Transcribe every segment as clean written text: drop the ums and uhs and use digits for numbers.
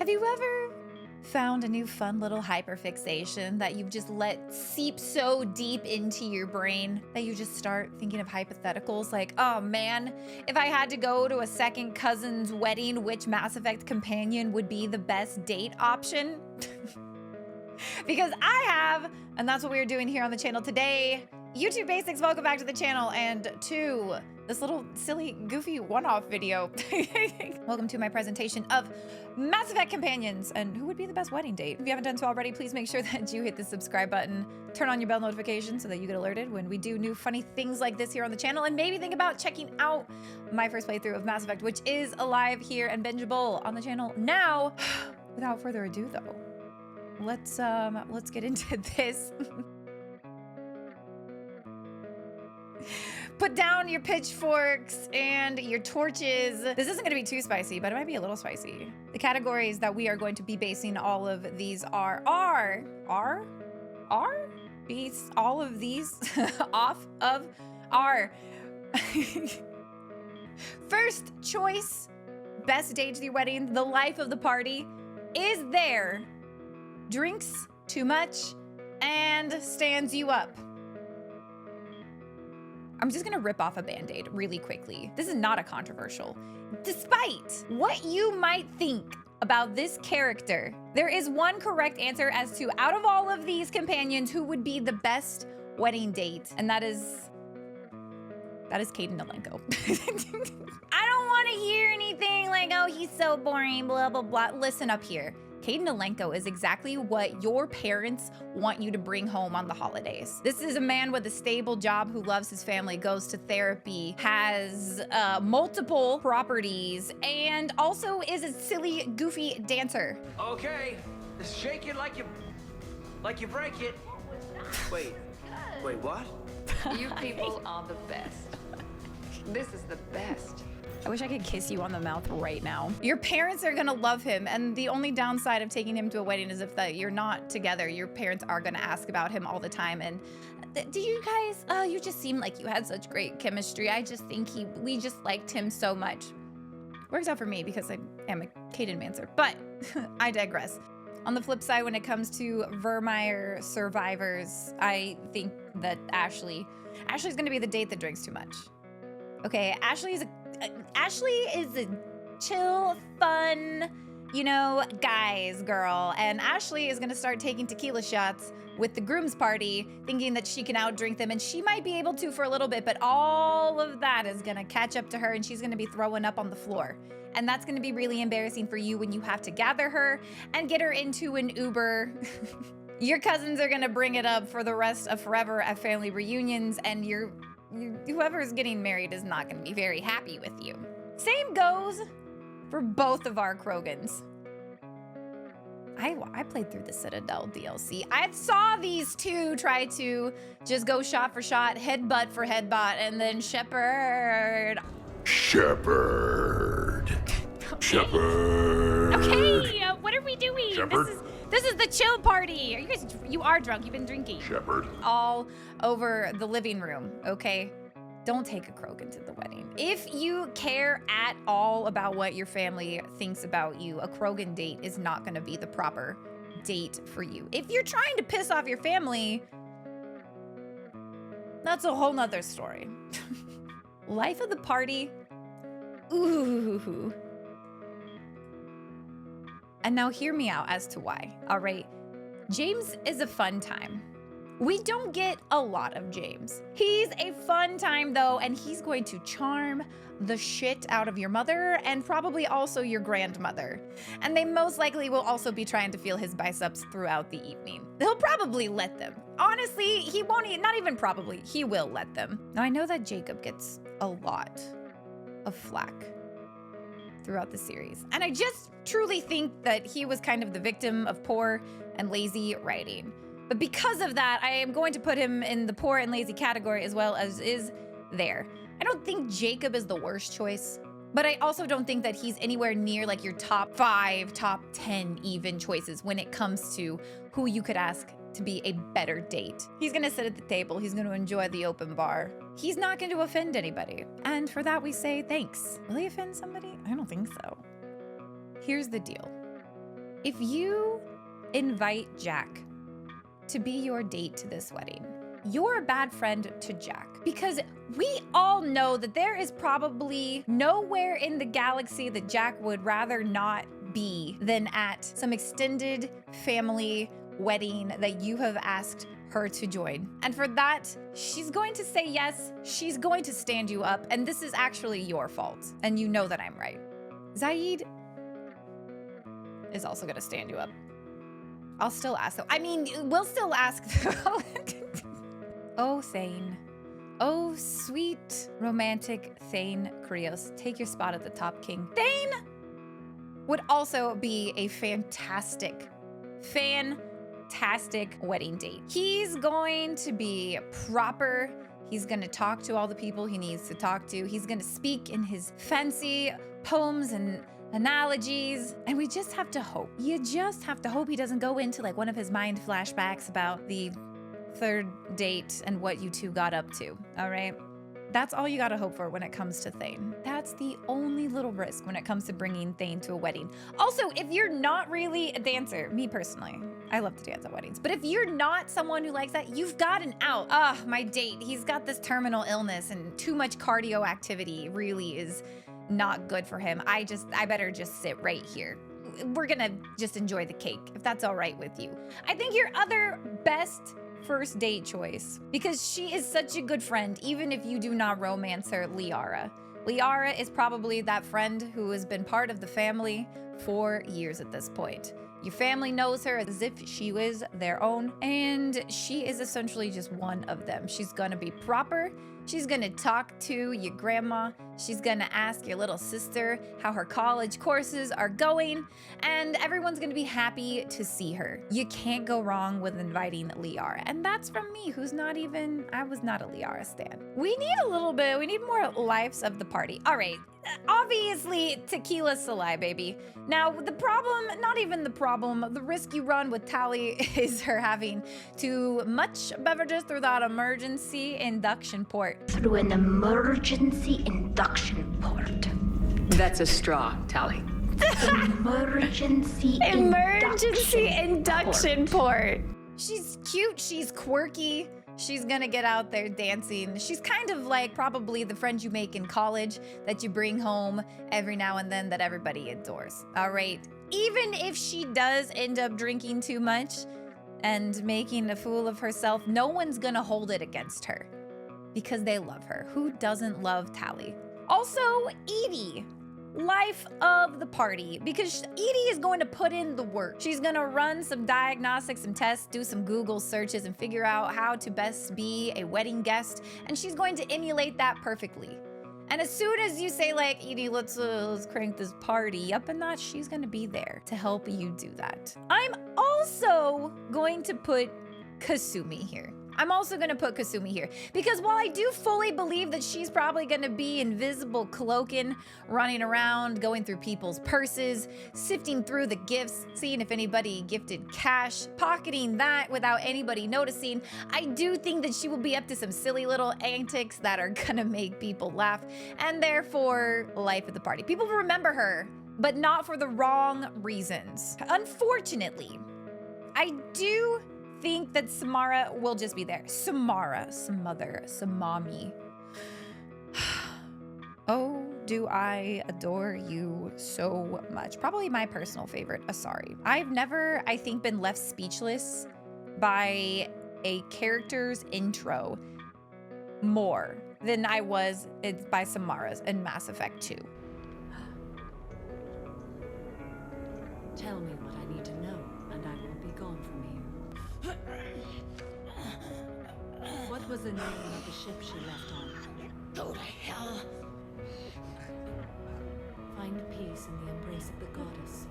Have you ever found a new fun little hyperfixation that you've just let seep so deep into your brain that you just start thinking of hypotheticals like, oh man, if I had to go to a second cousin's wedding, which Mass Effect companion would be the best date option? Because I have, and that's what we're doing here on the channel today. YouTube Basics, welcome back to the channel, and to this little silly, goofy one-off video. Welcome to my presentation of Mass Effect companions and who would be the best wedding date. If you haven't done so already, please make sure that you hit the subscribe button, turn on your bell notification so that you get alerted when we do new funny things like this here on the channel, and maybe think about checking out my first playthrough of Mass Effect, which is alive here and bingeable on the channel now. Without further ado, though, let's get into this. Put down your pitchforks and your torches. This isn't gonna be too spicy, but it might be a little spicy. The categories that we are going to be basing all of these base all of these off of are first choice, best date to your wedding, the life of the party, is there, drinks too much, and stands you up. I'm just gonna rip off a band-aid really quickly. This is not a controversial. Despite what you might think about this character, there is one correct answer as to, out of all of these companions, who would be the best wedding date, and that is Kaidan. I don't wanna hear anything like, oh, he's so boring, blah, blah, blah. Listen up here. Kaidan is exactly what your parents want you to bring home on the holidays. This is a man with a stable job who loves his family, goes to therapy, has multiple properties, and also is a silly, goofy dancer. Okay, shake it like you break it. Wait, what? You people are the best. This is the best. I wish I could kiss you on the mouth right now. Your parents are gonna love him, and the only downside of taking him to a wedding is if you're not together, your parents are gonna ask about him all the time. And do you guys, you just seem like you had such great chemistry. I just think we just liked him so much. Works out for me because I am a Kaidan-mancer, but I digress. On the flip side, when it comes to Vermeer survivors, I think that Ashley's gonna be the date that drinks too much. Okay, Ashley is a chill, fun, you know, guys girl. And Ashley is gonna start taking tequila shots with the groom's party, thinking that she can outdrink them, and she might be able to for a little bit, but all of that is gonna catch up to her and she's gonna be throwing up on the floor. And that's gonna be really embarrassing for you when you have to gather her and get her into an Uber. Your cousins are gonna bring it up for the rest of forever at family reunions, and whoever's getting married is not gonna be very happy with you. Same goes for both of our Krogans. I played through the Citadel DLC. I saw these two try to just go shot for shot, headbutt for headbutt, and then Shepard. Okay, what are we doing? Shepard? This is the chill party. You are drunk, you've been drinking. Shepard. All over the living room, okay? Don't take a Krogan to the wedding. If you care at all about what your family thinks about you, a Krogan date is not gonna be the proper date for you. If you're trying to piss off your family, that's a whole nother story. Life of the party, ooh. And now hear me out as to why, all right? James is a fun time. We don't get a lot of James. He's a fun time though, and he's going to charm the shit out of your mother and probably also your grandmother. And they most likely will also be trying to feel his biceps throughout the evening. He'll probably let them. Honestly, he won't, not even probably, he will let them. Now I know that Jacob gets a lot of flack throughout the series. And I just truly think that he was kind of the victim of poor and lazy writing. But because of that, I am going to put him in the poor and lazy category as well as is there. I don't think Jacob is the worst choice, but I also don't think that he's anywhere near like your top 5, top 10 even choices when it comes to who you could ask to be a better date. He's gonna sit at the table, he's gonna enjoy the open bar. He's not going to offend anybody. And for that we say thanks. Will he offend somebody? I don't think so. Here's the deal. If you invite Jack to be your date to this wedding, you're a bad friend to Jack, because we all know that there is probably nowhere in the galaxy that Jack would rather not be than at some extended family wedding that you have asked her to join. And for that, she's going to say yes, she's going to stand you up, and this is actually your fault. And you know that I'm right. Zaid is also gonna stand you up. I'll still ask though. I mean, we'll still ask. Oh, Thane. Oh, sweet, romantic Thane Krios. Take your spot at the top, King. Thane would also be a fantastic wedding date. He's going to be proper. He's going to talk to all the people he needs to talk to. He's going to speak in his fancy poems and analogies. And we just have to hope. You just have to hope he doesn't go into like one of his mind flashbacks about the third date and what you two got up to, all right? That's all you gotta hope for when it comes to Thane. That's the only little risk when it comes to bringing Thane to a wedding. Also, if you're not really a dancer, me personally, I love to dance at weddings, but if you're not someone who likes that, you've got an out. My date, he's got this terminal illness and too much cardio activity really is not good for him. I better just sit right here. We're gonna just enjoy the cake, if that's all right with you. I think your other best first date choice, because she is such a good friend, even if you do not romance her, Liara. Liara is probably that friend who has been part of the family for years at this point. Your family knows her as if she was their own, and she is essentially just one of them. She's gonna be proper. She's gonna talk to your grandma. She's gonna ask your little sister how her college courses are going, and everyone's gonna be happy to see her. You can't go wrong with inviting Liara, and that's from me, who's not even, I was not a Liara stan. We need more lives of the party. All right, obviously Tequila Salai, baby. Now, the problem, not even the problem, the risk you run with Tali is her having too much beverages through that emergency induction port. Through an emergency induction port. That's a straw, Tali. Emergency induction port. She's cute, she's quirky. She's gonna get out there dancing. She's kind of like probably the friend you make in college that you bring home every now and then that everybody adores, all right? Even if she does end up drinking too much and making a fool of herself, no one's gonna hold it against her because they love her. Who doesn't love Tali? Also, Edie. Life of the party, because Edie is going to put in the work. She's gonna run some diagnostics, some tests, do some Google searches, and figure out how to best be a wedding guest, and she's going to emulate that perfectly. And as soon as you say like, Edie, let's crank this party up a notch, she's gonna be there to help you do that. I'm also going to put Kasumi here. Because while I do fully believe that she's probably gonna be invisible cloaking, running around, going through people's purses, sifting through the gifts, seeing if anybody gifted cash, pocketing that without anybody noticing, I do think that she will be up to some silly little antics that are gonna make people laugh, and therefore, life at the party. People remember her, but not for the wrong reasons. Unfortunately, I do think that Samara will just be there. Samara, Samother, Samami. Oh, do I adore you so much. Probably my personal favorite, Asari. I've never, I think, been left speechless by a character's intro more than I was by Samara's in Mass Effect 2. Tell me what I need to know, and I will be gone from here. What was the name of the ship she left on? Go to hell. Find peace in the embrace of the goddess.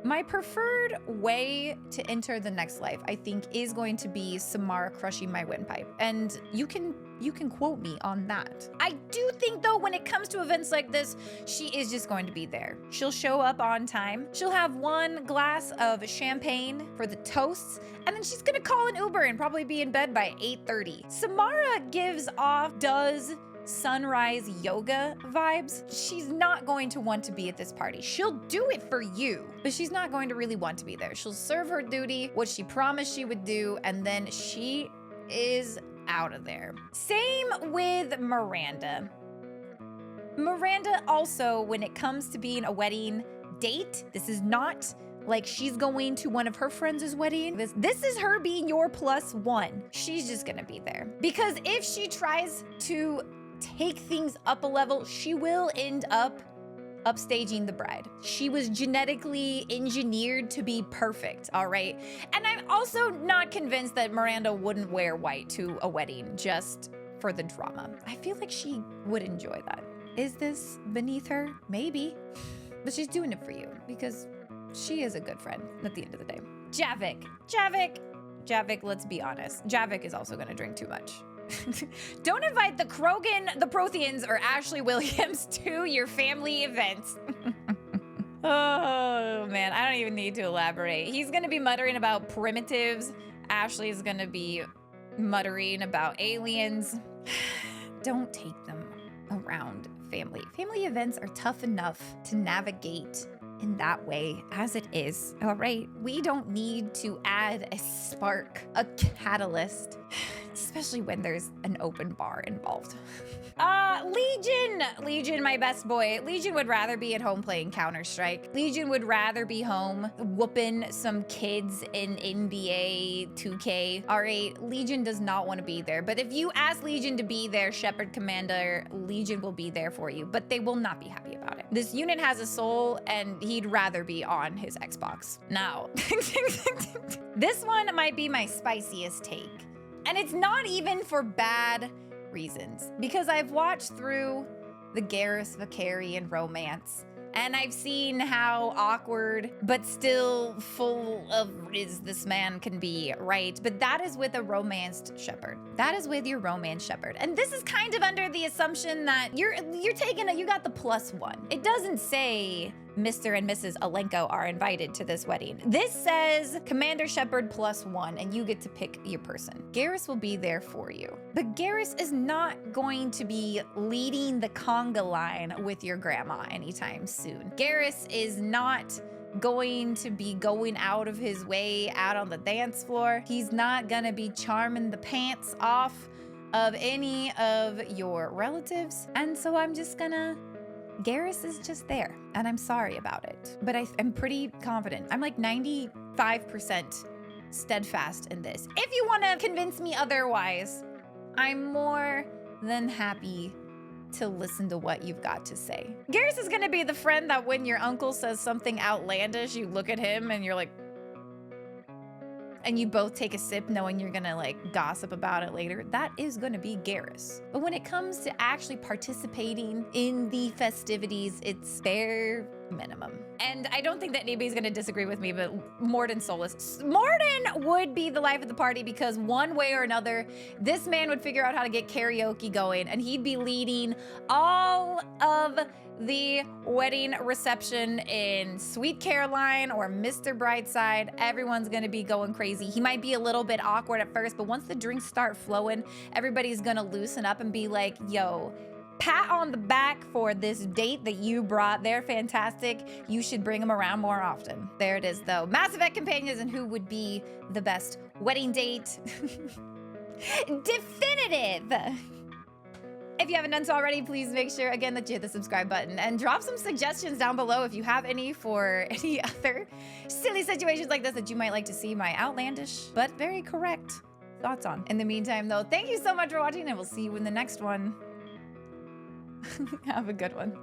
My preferred way to enter the next life, I think, is going to be Samara crushing my windpipe. And you can quote me on that. I do think, though, when it comes to events like this, she is just going to be there. She'll show up on time. She'll have one glass of champagne for the toasts, and then she's gonna call an Uber and probably be in bed by 8:30. Samara does sunrise yoga vibes, she's not going to want to be at this party. She'll do it for you, but she's not going to really want to be there. She'll serve her duty, what she promised she would do, and then she is out of there. Same with Miranda. Miranda also, when it comes to being a wedding date, this is not like she's going to one of her friends' wedding. This is her being your +1. She's just gonna be there. Because if she tries to take things up a level, she will end up upstaging the bride. She was genetically engineered to be perfect, all right? And I'm also not convinced that Miranda wouldn't wear white to a wedding just for the drama. I feel like she would enjoy that. Is this beneath her? Maybe. But she's doing it for you because she is a good friend at the end of the day. Javik, let's be honest. Javik is also gonna drink too much. Don't invite the Krogan, the Protheans, or Ashley Williams to your family events. Oh man, I don't even need to elaborate. He's gonna be muttering about primitives. Ashley's gonna be muttering about aliens. Don't take them around family. Family events are tough enough to navigate in that way as it is, all right? We don't need to add a spark, a catalyst, especially when there's an open bar involved. Legion, my best boy. Legion would rather be at home playing Counter-Strike. Legion would rather be home whooping some kids in NBA 2K. All right, Legion does not want to be there. But if you ask Legion to be there, Shepard Commander, Legion will be there for you. But they will not be happy about it. This unit has a soul, and he'd rather be on his Xbox. Now, this one might be my spiciest take. And it's not even for bad reasons, because I've watched through the Garrus Vicarian romance, and I've seen how awkward but still full of riz this man can be, right? But that is with a romanced Shepard. That is with your romance Shepard. And this is kind of under the assumption that you're taking you got the +1. It doesn't say Mr. and Mrs. Alenko are invited to this wedding. This says Commander Shepard +1, and you get to pick your person. Garrus will be there for you. But Garrus is not going to be leading the conga line with your grandma anytime soon. Garrus is not going to be going out of his way out on the dance floor. He's not gonna be charming the pants off of any of your relatives. And so I'm just gonna Garrus is just there, and I'm sorry about it. But I'm pretty confident. I'm like 95% steadfast in this. If you want to convince me otherwise, I'm more than happy to listen to what you've got to say. Garrus is gonna be the friend that when your uncle says something outlandish, you look at him and you're like, and you both take a sip knowing you're gonna like gossip about it later. That is gonna be Garrus. But when it comes to actually participating in the festivities, it's bare minimum. And I don't think that anybody's gonna disagree with me, but Morden Solus. Morden would be the life of the party because one way or another, this man would figure out how to get karaoke going, and he'd be leading all of the wedding reception in Sweet Caroline or Mr. Brightside. Everyone's gonna be going crazy. He might be a little bit awkward at first, but once the drinks start flowing, everybody's gonna loosen up and be like, yo, pat on the back for this date that you brought. They're fantastic. You should bring them around more often. There it is though. Mass Effect companions and who would be the best wedding date. Definitive. If you haven't done so already, please make sure, again, that you hit the subscribe button and drop some suggestions down below if you have any for any other silly situations like this that you might like to see my outlandish but very correct thoughts on. In the meantime, though, thank you so much for watching, and we'll see you in the next one. Have a good one.